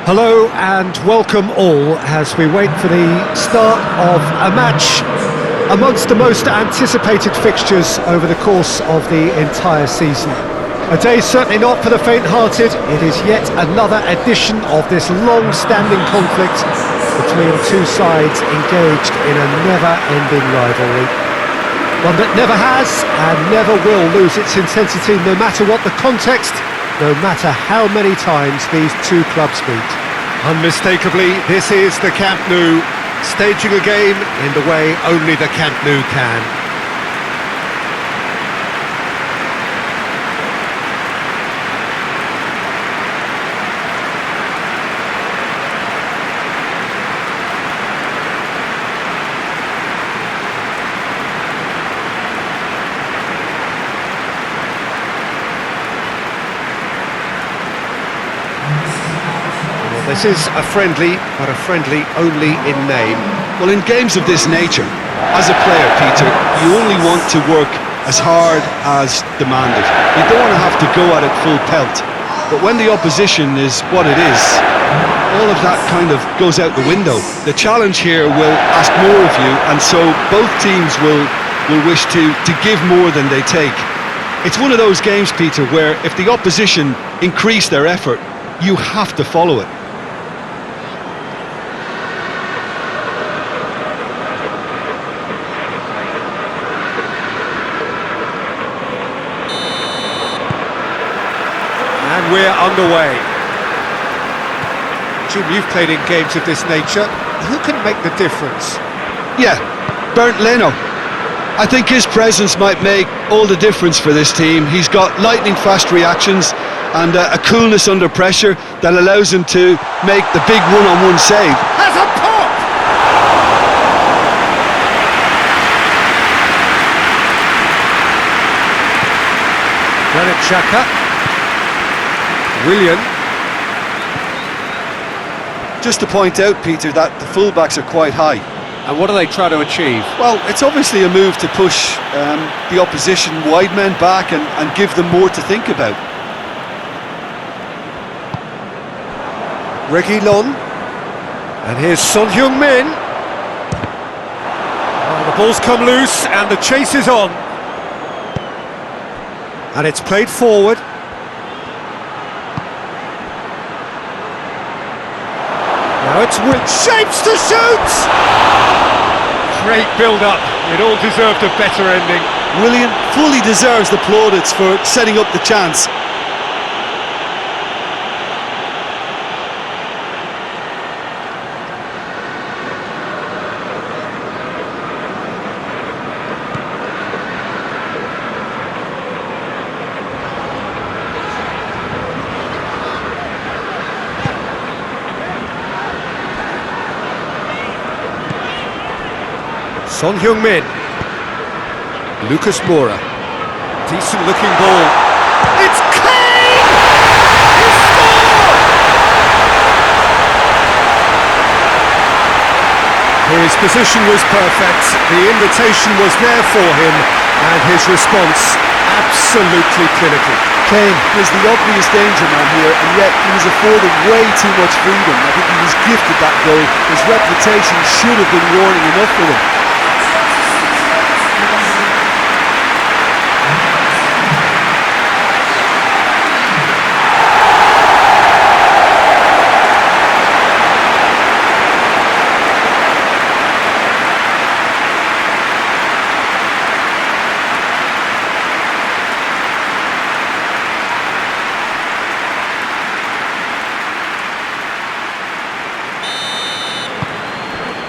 Hello and welcome all as we wait for the start of a match amongst the most anticipated fixtures over the course of the entire season. A day certainly not for the faint-hearted. It is yet another edition of this long-standing conflict between two sides engaged in a never-ending rivalry. One that never has and never will lose its intensity, no matter what the context, no matter how many times these two clubs meet. Unmistakably, this is the Camp Nou, staging a game in the way only the Camp Nou can. This is a friendly, but a friendly only in name. Well, in games of this nature, as a player, Peter, you only want to work as hard as demanded. You don't want to have to go at it full pelt. But when the opposition is what it is, all of that kind of goes out the window. The challenge here will ask more of you, and so both teams will wish to give more than they take. It's one of those games, Peter, where if the opposition increase their effort, you have to follow it. And we're underway. Jim, you've played in games of this nature. Who can make the difference? Yeah, Bernd Leno. I think his presence might make all the difference for this team. He's got lightning-fast reactions and a coolness under pressure that allows him to make the big one-on-one save. Has a pop! Granit Xhaka. Willian. Just to point out, Peter, that the fullbacks are quite high. And what do they try to achieve? Well, it's obviously a move to push the opposition wide men back and give them more to think about. Reguilon. And here's Son Heung-min. Oh, the ball's come loose and the chase is on. And it's played forward. Now it's with shapes to shoot! Great build-up. It all deserved a better ending. Willian fully deserves the plaudits for setting up the chance. Son Heung-min. Lucas Moura. Decent looking ball. It's Kane! He scored! His position was perfect. The invitation was there for him, and his response absolutely clinical. Kane is the obvious danger man here, and yet he was afforded way too much freedom. I think he was gifted that goal. His reputation should have been warning enough for him.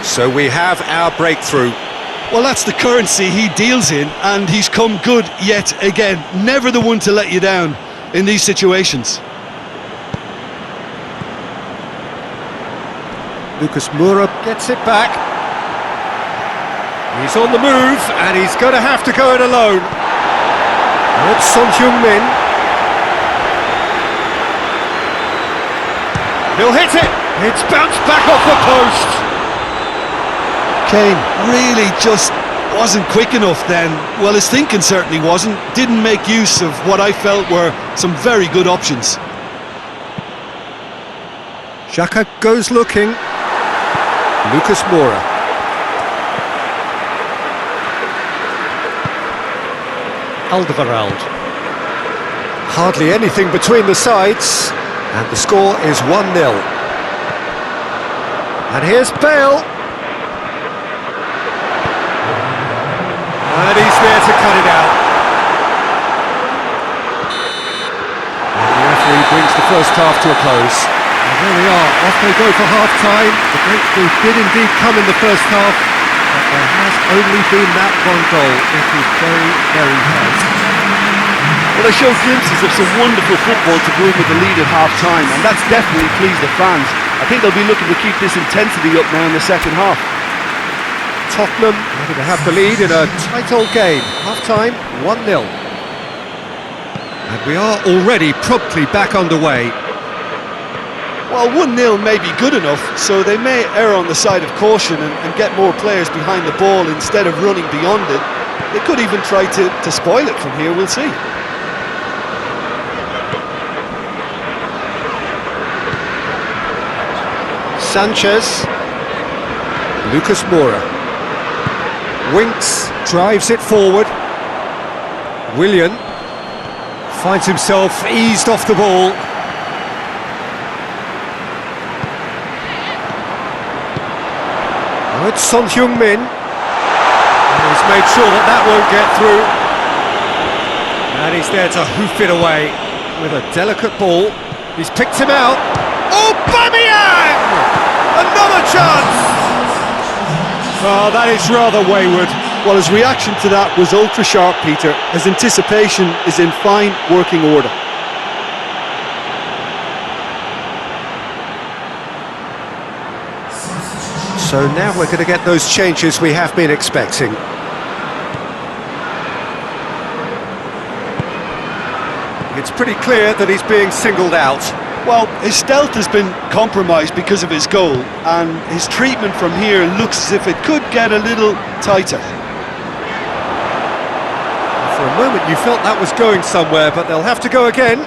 So we have our breakthrough. Well, that's the currency he deals in, and he's come good yet again. Never the one to let you down in these situations. Lucas Moura gets it back. He's on the move, and he's going to have to go it alone. It's Son Heung-min. He'll hit it. It's bounced back off the post. Kane really just wasn't quick enough then. Well, his thinking certainly wasn't. Didn't make use of what I felt were some very good options. Xhaka goes looking. Lucas Moura. Alderweireld. Hardly anything between the sides, and the score is 1-0. And here's Bale. And he's there to cut it out. And the referee brings the first half to a close. And there we are, off they go for half-time. The breakthrough did indeed come in the first half, but there has only been that one goal. It is very, very tight. Well, they showed glimpses of some wonderful football to go in with the lead at half-time, and that's definitely pleased the fans. I think they'll be looking to keep this intensity up now in the second half. Tottenham happy to have the lead in a tight old game. Half-time, 1-0. And we are already promptly back underway. Well, 1-0 may be good enough, so they may err on the side of caution and get more players behind the ball instead of running beyond it. They could even try to spoil it from here, we'll see. Sanchez. Lucas Moura. Winks, drives it forward. Willian finds himself eased off the ball. Now it's Son Heung-min. He's made sure that won't get through. And he's there to hoof it away with a delicate ball. He's picked him out. Aubameyang! Another chance! Oh, that is rather wayward. Well, his reaction to that was ultra-sharp, Peter. His anticipation is in fine working order. So now we're going to get those changes we have been expecting. It's pretty clear that he's being singled out. Well, his stealth has been compromised because of his goal, and his treatment from here looks as if it could get a little tighter. For a moment you felt that was going somewhere, but they'll have to go again.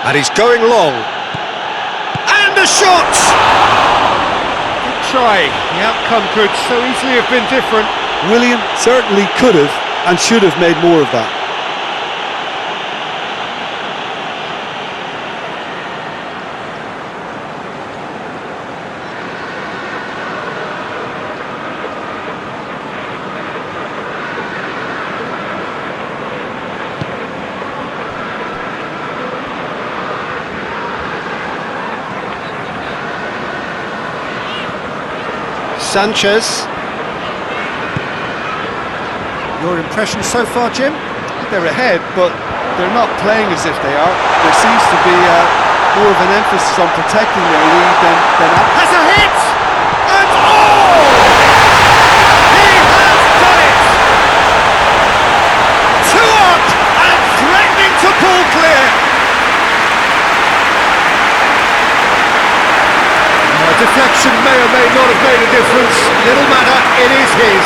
And he's going long. And a shot! Good try. The outcome could so easily have been different. Willian certainly could have and should have made more of that. Sanchez. Your impression so far, Jim? They're ahead, but they're not playing as if they are. There seems to be more of an emphasis on protecting their lead than has a hit! And oh! He has done it! 2 up and threatening to pull clear. A deflection may or may not have made a difference. Little matter, it is his.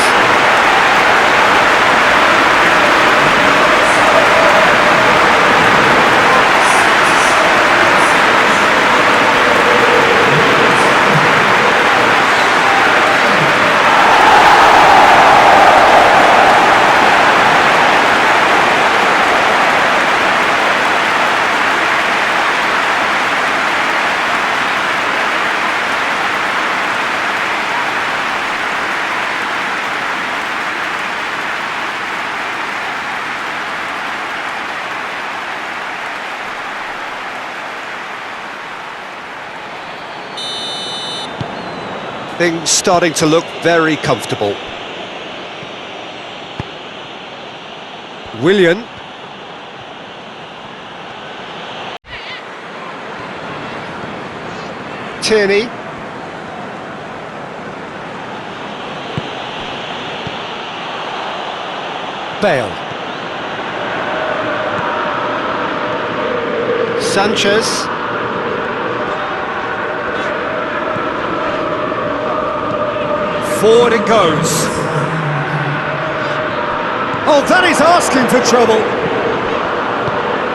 Things starting to look very comfortable. Willian. Tierney. Bale. Sanchez. Forward it goes. Oh, that is asking for trouble.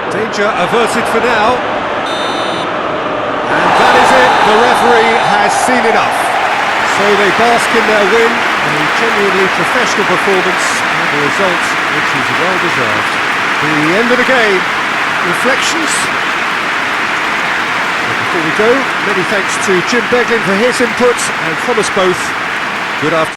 Danger averted for now. And that is it. The referee has seen enough. So they bask in their win, a genuinely professional performance, and a result which is well deserved. The end of the game. Reflections? But before we go, many thanks to Jim Beglin for his input, and from us both, good afternoon.